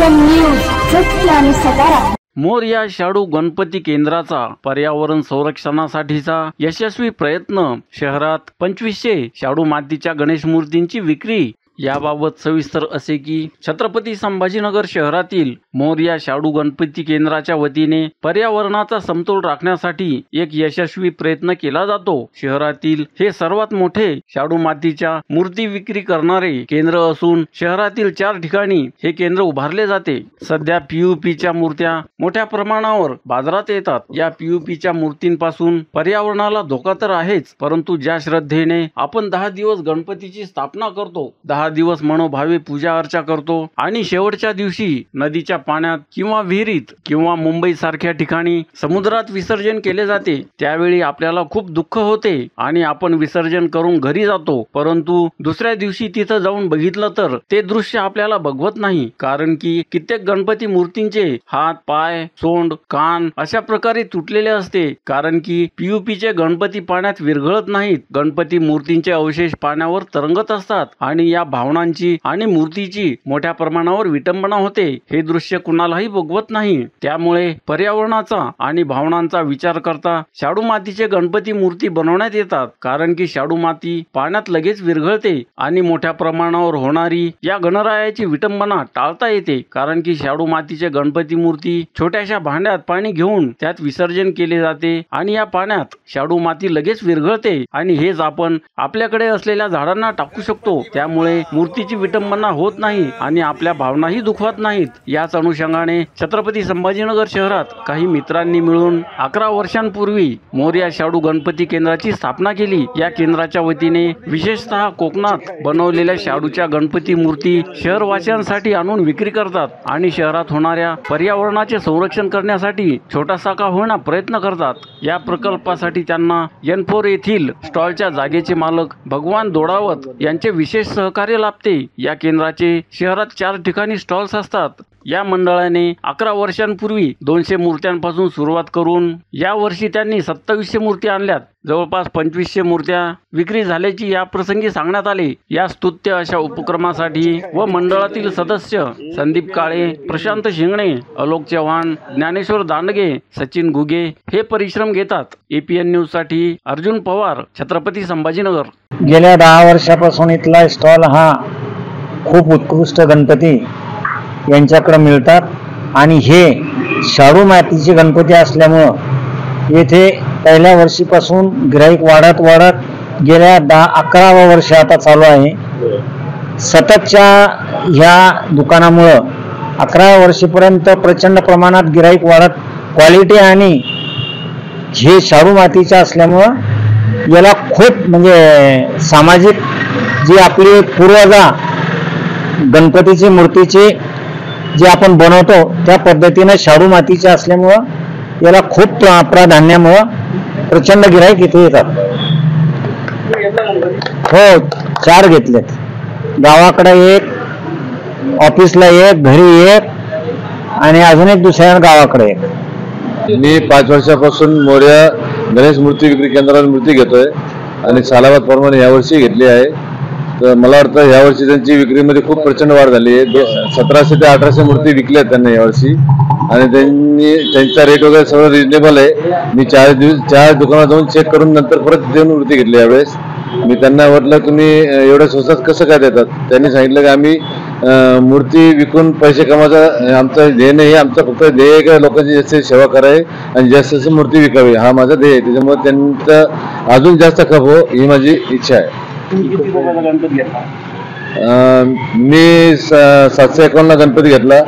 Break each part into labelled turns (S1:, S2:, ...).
S1: APN news सत्य आणि सकारात्मक।
S2: मोरया शाडू गणपती केंद्राचा पर्यावरण संरक्षणासाठीचा यशस्वी प्रयत्न। शहरात 2500 शाडू मातीच्या गणेश मूर्तींची विक्री। याबाबत सविस्तर असे की छत्रपती संभाजीनगर शहरातील मोरया शाडू गणपती केंद्राच्या वतीने पर्यावरणाचा समतोल राखण्यासाठी एक यशस्वी प्रयत्न केला जातो। शहरातील हे सर्वात मोठे शाडू मातीच्या मूर्ती विक्री करणारे केंद्र असून शहरातील 4 ठिकाणी हे केंद्र उभारले जाते। सध्या POPच्या मूर्त्या मोठ्या प्रमाणावर बाजारात येतात। या POPच्या मूर्तींपासून पर्यावरणाला धोका तर आहेच, परंतु ज्या श्रद्धेने आपण 10 दिवस गणपतीची स्थापना करतो, 10 दिवस मनोभावे पूजा अर्चा करतो आणि शेवटच्या दिवशी नदीच्या पाण्यात किंवा विहिरीत किंवा मुंबई सारख्या ठिकाणी समुद्रात विसर्जन केले जाते, त्यावेळी आपल्याला खूप दुःख होते आणि आपण विसर्जन करून घरी जातो। परंतु दुसऱ्या दिवशी तिथं जाऊन बघितलं तर ते दृश्य आपल्याला बघवत नाही, कारण की कित्येक गणपती मूर्तींचे हात, पाय, सोंड, कान अशा प्रकारे तुटलेले असते, कारण की POPचे गणपती पाण्यात विरघळत नाहीत। गणपती मूर्तींचे अवशेष पाण्यावर तरंगत असतात आणि या भावनांची आणि मूर्तीची मोठ्या प्रमाणावर विटंबना होते। हे दृश्य कुणालाही बघवत नाही। त्यामुळे पर्यावरणाचा आणि भावनांचा विचार करता शाडू मातीचे गणपती मूर्ती बनवण्यात येतात, कारण की शाडू माती पाण्यात लगेच विरघळते आणि मोठ्या प्रमाणावर होणारी या गणरायाची विटंबना टाळता येते, कारण की शाडू मातीचे गणपती मूर्ती छोट्याशा भांड्यात पाणी घेऊन त्यात विसर्जन केले जाते आणि या पाण्यात शाडू माती लगेच विरघळते आणि हेच आपण आपल्याकडे असलेल्या झाडांना टाकू शकतो। त्यामुळे मूर्तीची विटंबना होत नाही आणि आपल्या भावनाही दुखवत नाहीत। याच अनुषंगाने छत्रपती संभाजीनगर शहरात काही मित्रांनी मिळून 11 वर्षांपूर्वी मोरया शाडू गणपती केंद्राची स्थापना केली। या केंद्राच्या वतीने विशेषतः कोकणात बनवलेल्या शाडूच्या गणपती मूर्ती शहरवासियांसाठी आणून विक्री करतात आणि शहरात होणाऱ्या पर्यावरणाचे संरक्षण करण्यासाठी छोटासा का होईना प्रयत्न करतात। या प्रकल्पासाठी त्यांना N4 येथील स्टॉलच्या जागेचे मालक भगवान दोडावत यांचे विशेष सहकार्य लाभते। या केंद्राचे शहरात 4 ठिकाणी स्टॉल्स असतात। या मंडळाने 11 वर्षांपूर्वी 200 मूर्त्यांपासून सुरुवात करून या वर्षी त्यांनी 2700 मूर्ती आणल्यात। जवळपास 2500 मूर्त्या विक्री झाल्याची या प्रसंगी सांगण्यात आले। या स्तुत्य अशा उपक्रमासाठी व मंडळातील सदस्य संदीप काळे, प्रशांत शिंगणे, अलोक चव्हाण, ज्ञानेश्वर दांडगे, सचिन घुगे हे परिश्रम घेतात। APN न्यूज साठी अर्जुन पवार, छत्रपती संभाजीनगर।
S3: गेल्या 10 वर्षापासून इथला स्टॉल हा खूप उत्कृष्ट गणपती यांच्याकडे मिळतात आणि हे शाडू मातीचे गणपती असल्यामुळं येथे पहिल्या वर्षीपासून गिराईक वाढत गेल्या 11 वर्ष आता चालू आहे। सततच्या ह्या दुकानामुळं 11 वर्षीपर्यंत प्रचंड प्रमाणात गिराईक वाढत, क्वालिटी आणि हे शाडू मातीचे असल्यामुळं याला खूप म्हणजे सामाजिक जी आपली पूर्वजा गणपतीची मूर्तीची जे आपण बनवतो त्या पद्धतीने शाडू मातीचे असल्यामुळं याला खूप प्राधान्यामुळं प्रचंड गिराईक इथे येतात। हो, 4 घेतलेत, गावाकडे 1, ऑफिसला 1, घरी 1 आणि अजून एक दुसऱ्या गावाकडे 1।
S4: मी 5 वर्षापासून मोरया गणेश मूर्ती विक्री केंद्रावर मूर्ती घेतोय आणि सालाबाद प्रमाणे यावर्षी घेतली आहे। तर मला वाटतं यावर्षी त्यांची विक्रीमध्ये खूप प्रचंड वाढ झाली आहे। 1700 ते 1800 मूर्ती विकल्या त्यांना यावर्षी आणि त्यांचा रेट वगैरे सगळं रिजनेबल आहे। मी 4 दुकानात जाऊन चेक करून नंतर परत देऊन मूर्ती घेतली यावेळेस। मी त्यांना म्हटलं तुम्ही एवढ्या स्वस्तात कसं काय देतात? त्यांनी सांगितलं की आम्ही मूर्ती विकून पैसे कमावचा आमचं ध्येय नाही, आमचं फक्त ध्येय आहे की लोकांची जास्त सेवा करावी आणि जास्त मूर्ती विकावी, हा माझा ध्येय आहे। त्याच्यामुळे त्यांचं अजून जास्त खप हो ही माझी इच्छा आहे। मी 751 गणपती घेतला,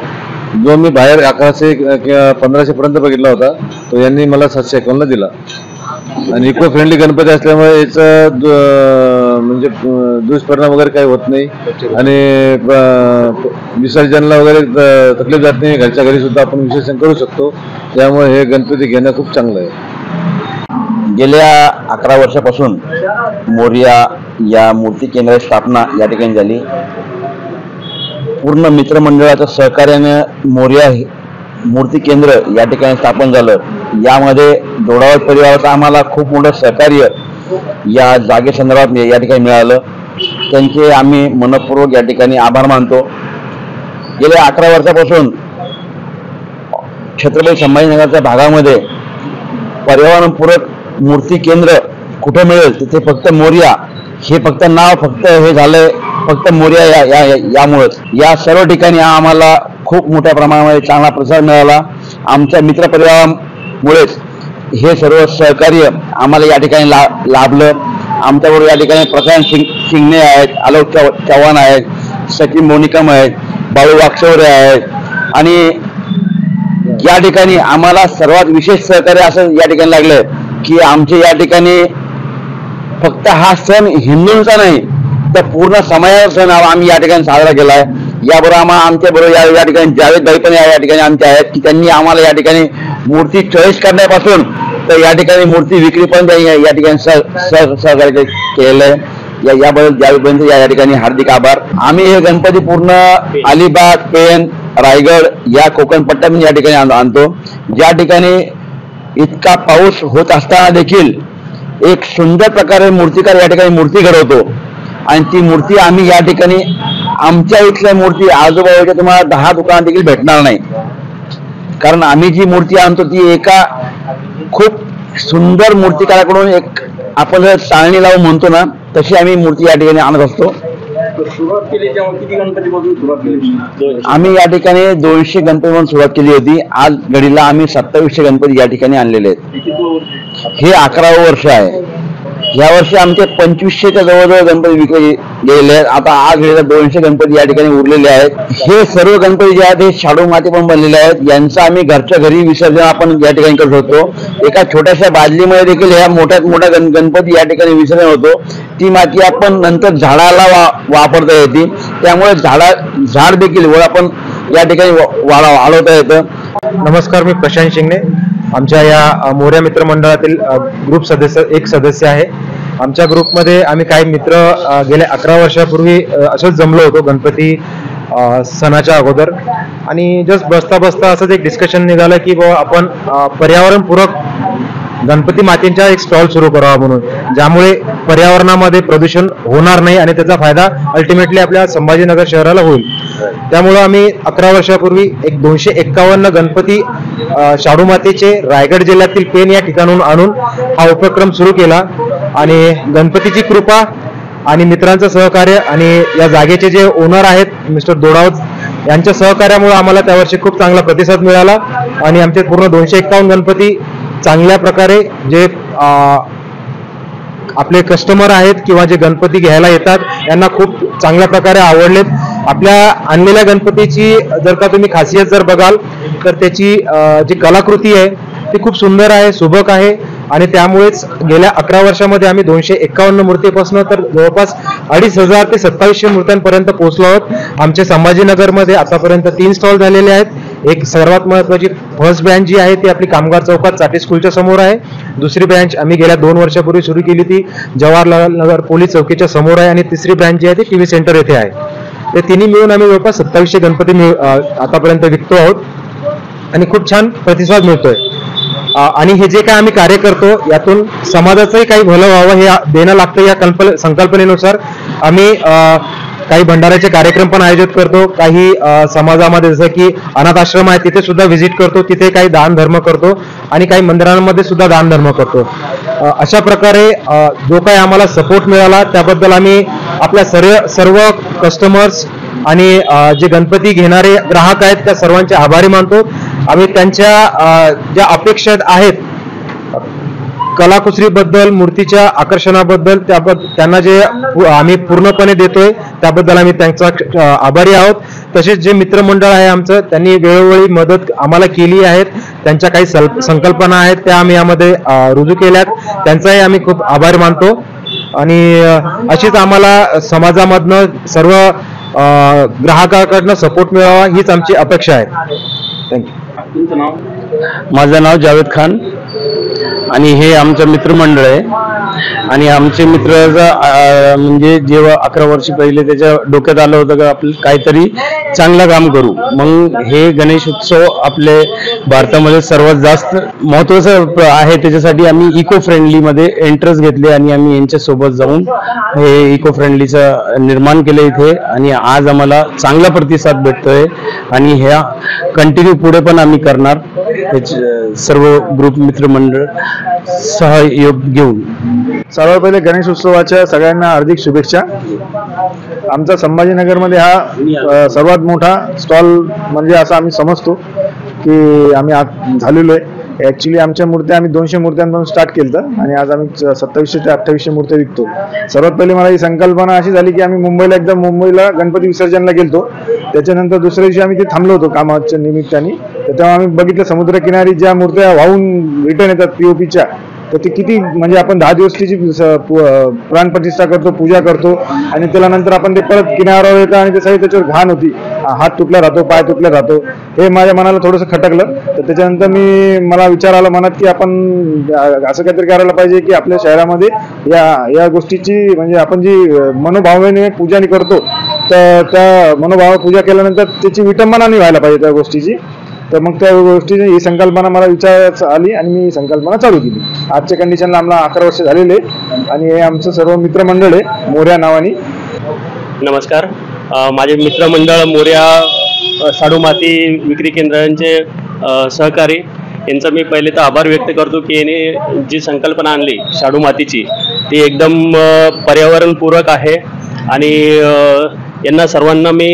S4: जो मी बाहेर 1100 किंवा 1500 पर्यंत बघितला होता, तो यांनी मला 751 दिला। आणि इको फ्रेंडली गणपती असल्यामुळे याचं म्हणजे दुष्परिणाम वगैरे काही होत नाही आणि विसर्जनला वगैरे तकलीफ जात नाही। घरच्या घरी सुद्धा आपण विसर्जन करू शकतो, त्यामुळे हे गणपती घेणं खूप चांगलं आहे।
S5: गेल्या 11 वर्षापासून मोरया या मूर्ती केंद्राची स्थापना या ठिकाणी झाली। पूर्ण मित्रमंडळाच्या सहकार्याने मोरया मूर्ती केंद्र या ठिकाणी स्थापन झालं। यामध्ये दोडावत परिवाराचं आम्हाला खूप मोठं सहकार्य या जागेसंदर्भात या ठिकाणी मिळालं। त्यांचे आम्ही मनपूर्वक या ठिकाणी आभार मानतो। गेल्या 11 वर्षापासून छत्रपती संभाजीनगरच्या भागामध्ये पर्यावरणपूरक मूर्ती केंद्र कुठं मिळेल तिथे फक्त मोरया हे फक्त नाव फक्त हे झालंय फक्त मोरया यामुळेच या सर्व ठिकाणी आम्हाला खूप मोठ्या प्रमाणामध्ये चांगला प्रतिसाद मिळाला. आमच्या मित्रपरिवारामुळेच हे सर्व सहकार्य आम्हाला या ठिकाणी लाभलं. आमच्याबरोबर या ठिकाणी प्रशांत शिंगणे आहेत, आलोक चव्हाण आहेत, सचिन मोनिकम आहेत, बाळू वागचौरे आहेत आणि या ठिकाणी आम्हाला सर्वात विशेष सहकार्य असं या ठिकाणी लागलं की आमचे या ठिकाणी फक्त हा सण हिंदूंचा नाही तर पूर्ण समाजाचा सण आम्ही या ठिकाणी साजरा केला आहे. याबरोबर आमच्या बरोबर या ठिकाणी जावेदभाई पण या ठिकाणी आमचे आहेत की त्यांनी आम्हाला या ठिकाणी मूर्ती चॉईस करण्यापासून तर या ठिकाणी मूर्ती विक्री पण या ठिकाणी सहकार्य केलेलं आहे. याबद्दल जावेदभाईंचे या ठिकाणी हार्दिक आभार. आम्ही हे गणपती पूर्ण अलिबाग, पेण, रायगड या कोकण पट्ट्यातून या ठिकाणी आणतो. ज्या ठिकाणी इतका पाऊस होत असताना देखील एक सुंदर प्रकारे मूर्तिकार या ठिकाणी मूर्ती घडवतो आणि ती मूर्ती आम्ही या ठिकाणी आमच्या इथल्या मूर्ती आजूबाजूच्या तुम्हाला 10 दुकानात देखील भेटणार नाही. कारण आम्ही जी मूर्ती आणतो ती एका खूप सुंदर मूर्तिकाराकडून एक आपण जर चाळणी लावून म्हणतो ना तशी आम्ही मूर्ती या ठिकाणी आणत असतो.
S2: सुरुवात केली तेव्हा किती गणपतीपासून सुरुवात केली?
S5: आम्ही या ठिकाणी 200 गणपतीपासून सुरुवात केली होती. आज घडीला आम्ही 2700 गणपती या ठिकाणी आणलेले आहेत. हे 11वं वर्ष आहे. या वर्षी आमचे 2500च्या जवळजवळ गणपती विकले गेलेले आहेत. आता आज घडीला 200 गणपती या ठिकाणी उरलेले आहेत. हे सर्व गणपती जे आहेत हे शाडू माती पण बनलेले आहेत. यांचं आम्ही घरच्या घरी विसर्जन आपण या ठिकाणी करू शकतो. एका छोट्याशा बादलीमध्ये देखील ह्या मोठ्यात मोठा गणपती या ठिकाणी विसर्जन होतो. ती माती आपण नंतर झाडाला वापरता येते. त्यामुळे झाड देखील वर आपण या ठिकाणी वाढवता येतं.
S6: नमस्कार, मी प्रशांत शिंगणे. आमच्या या मोरया मित्र मंडळातील ग्रुप सदस्य आहे. आमच्या ग्रुपमध्ये आम्ही काही मित्र गेल्या 11 वर्षापूर्वी असंच जमलो होतो गणपती सणाच्या अगोदर आणि जस्ट बसता बसता असंच एक डिस्कशन निघालं की बाबा आपण पर्यावरणपूरक गणपती मातींचा एक स्टॉल सुरू करावा म्हणून, ज्यामुळे पर्यावरणामध्ये प्रदूषण होणार नाही आणि त्याचा फायदा अल्टिमेटली आपल्या संभाजीनगर शहराला होईल. त्यामुळे आम्ही 11 वर्षापूर्वी एक 251 गणपती शाडू मातीचे रायगड जिल्ह्यातील पेण या ठिकाणून आणून हा उपक्रम सुरू केला आणि गणपतीची कृपा आणि मित्रांचं सहकार्य आणि या जागेचे जे ओनर आहेत मिस्टर दोडावत यांच्या सहकार्यामुळे आम्हाला त्यावर्षी खूप चांगला प्रतिसाद मिळाला आणि आमचे पूर्ण 251 गणपती चांगल्या प्रकारे जे आपले कस्टमर आहेत किंवा जे गणपती घ्यायला येतात यांना खूप चांगल्या प्रकारे आवडलेत. आपल्या आणलेल्या गणपतीची जर का तुम्ही खासियत जर बघाल तर त्याची जी कलाकृती आहे ती खूप सुंदर आहे, सुबक आहे आणि त्यामुळेच गेल्या 11 वर्षामध्ये आम्ही 251 मूर्तीपासून तर जवळपास 2500 ते 2700 मूर्त्यांपर्यंत पोहोचलो आहोत. आमच्या संभाजीनगरमध्ये आतापर्यंत 3 स्टॉल झालेले आहेत. एक सर्वात महत्त्वाची फर्स्ट ब्रँच जी आहे ती आपली कामगार चौकात चाटी स्कूलच्या समोर आहे. दुसरी ब्रँच आम्ही गेल्या 2 वर्षापूर्वी सुरू केली ती जवाहरलाल नगर पोलीस चौकीच्या समोर आहे आणि तिसरी ब्रँच जी आहे ती टीव्ही सेंटर येथे आहे. ते तिन्ही मिळून आम्ही जवळपास 2700 गणपती आतापर्यंत विकतो आहोत आणि खूप छान प्रतिसाद मिळतोय. आणि हे जे काय आम्ही कार्य करतो यातून समाजाचंही काही भलं व्हावं हे देणं लागतं. या संकल्पनेनुसार आम्ही काही भंडाऱ्याचे कार्यक्रम पण आयोजित करतो. काही समाजामध्ये जसं की अनाथ आश्रम आहे तिथे सुद्धा व्हिजिट करतो, तिथे काही दान धर्म करतो आणि काही मंदिरांमध्ये सुद्धा दान धर्म करतो. अशा प्रकारे जो काही आम्हाला सपोर्ट मिळाला त्याबद्दल आम्ही आपल्या सर्व कस्टमर्स आणि जे गणपती घेणारे ग्राहक आहेत त्या सर्वांचे आभारी मानतो. आम्ही त्यांच्या ज्या अपेक्षा आहेत कलाकुसरीबद्दल, मूर्तीच्या आकर्षणाबद्दल त्यांना जे आम्ही पूर्णपणे देतोय त्याबद्दल आम्ही त्यांचा आभारी आहोत. तसेच जे मित्रमंडळ आहे आमचं त्यांनी वेळोवेळी मदत आम्हाला केली आहेत. त्यांच्या काही संकल्पना आहेत त्या आम्ही यामध्ये रुजू केल्यात, त्यांचाही आम्ही खूप आभार मानतो. आणि अशीच आम्हाला समाजामधनं सर्व ग्राहकाकडनं सपोर्ट मिळावा हीच आमची अपेक्षा आहे. थँक्यू.
S2: तुमचं नाव?
S3: माझं नाव जावेद खान आणि हे आमचं मित्रमंडळ आहे. आणि आमचे मित्र म्हणजे जेव्हा 11 वर्ष पहिले त्याच्या डोक्यात आलं होतं की आपलं काहीतरी
S6: चांगलं काम करू. मग हे गणेश उत्सव आपले भारतामध्ये सर्वात जास्त महत्वाचं आहे. त्याच्यासाठी आम्ही इको फ्रेंडली मध्ये इंटरेस्ट घेतले आणि आम्ही यांच्यासोबत जाऊन हे इको फ्रेंडलीचं निर्माण केलं इथे आणि आज आम्हाला चांगला प्रतिसाद भेटतोय आणि ह्या कंटिन्यू पुढे पण आम्ही करणार. सर्व ग्रुप मित्रमंडळ सहयोग घेऊन.
S7: सर्वात पहिले गणेश उत्सवाच्या सगळ्यांना हार्दिक शुभेच्छा. आमचा संभाजीनगरमध्ये हा सर्वात मोठा स्टॉल म्हणजे असं आम्ही समजतो की आम्ही आज झालेलो आहे. ॲक्च्युली आमच्या मूर्त्या आम्ही 200 मूर्त्यांपासून स्टार्ट केलं आणि आज आम्ही 2700 ते 2800 मूर्त्या विकतो. सर्वात पहिले मला ही संकल्पना अशी झाली की आम्ही मुंबईला गणपती विसर्जनला गेलतो. त्याच्यानंतर दुसऱ्या दिवशी आम्ही ते थांबलो होतो कामाच्या निमित्ताने. तर तेव्हा आम्ही बघितलं समुद्रकिनारी ज्या मूर्त्या वाहून रिटर्न येतात POPच्या, तर ती किती म्हणजे आपण 10 दिवस तिची प्राणप्रतिष्ठा करतो, पूजा करतो आणि त्याला नंतर आपण ते परत किनाऱ्यावर येतं आणि ते सगळी त्याच्यावर घाण होती, हात तुटला राहतो, पाय तुटला राहतो. हे माझ्या मनाला थोडंसं खटकलं. तर त्याच्यानंतर मला विचार आला मनात की आपण असं काहीतरी करायला पाहिजे की आपल्या शहरामध्ये या गोष्टीची म्हणजे आपण जी मनोभावनेने पूजा करतो तर त्या मनोभाव पूजा केल्यानंतर त्याची विटंबना नाही व्हायला पाहिजे त्या गोष्टीची. तर मग त्या गोष्टीची ही संकल्पना मला विचार आली आणि मी ही संकल्पना चालू केली. आजच्या कंडिशनला आम्हाला 11 वर्ष झालेले आणि हे आमचं सर्व मित्रमंडळ आहे मोर्या नावाने.
S8: नमस्कार. माझे मित्रमंडळ मोर्या शाडू माती विक्री केंद्रांचे सहकारी यांचा मी पहिले तर आभार व्यक्त करतो की यांनी जी संकल्पना आणली शाडू मातीची ती एकदम पर्यावरणपूरक आहे आणि यांना सर्वांना मी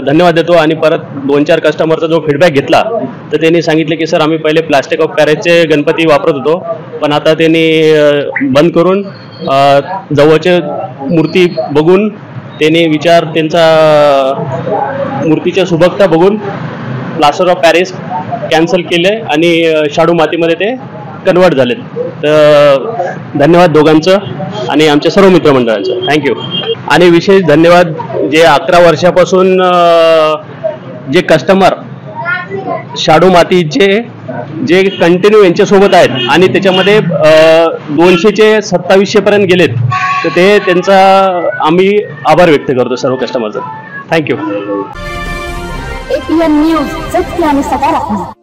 S8: धन्यवाद देतो. आणि परत 2-4 कस्टमरचा जो फीडबॅक घेतला तर त्यांनी सांगितले की सर आम्ही पहिले प्लास्टिक ऑफ कॅरेजचे गणपती वापरत होतो पण आता त्यांनी बंद करून जवळचे मूर्ती बघून त्यांनी त्यांचा मूर्तीच्या सुबकता बघून प्लास्टर ऑफ पॅरिस कॅन्सल केले आणि शाडू मातीमध्ये ते कन्वर्ट झालेत. तर धन्यवाद दोघांचं आणि आमच्या सर्व मित्रमंडळांचं. थँक्यू. आणि विशेष धन्यवाद जे 11 वर्षापासून जे कस्टमर शाडू मातीचे जे कंटिन्यू यांच्यासोबत आहेत आणि त्याच्यामध्ये 200 ते 2700 पर्यंत गेलेत तर ते त्यांचा आम्ही आभार व्यक्त करतो सर्व कस्टमरचा. थँक्यू.
S1: APN न्यूज सत्य आणि सकारात्मक.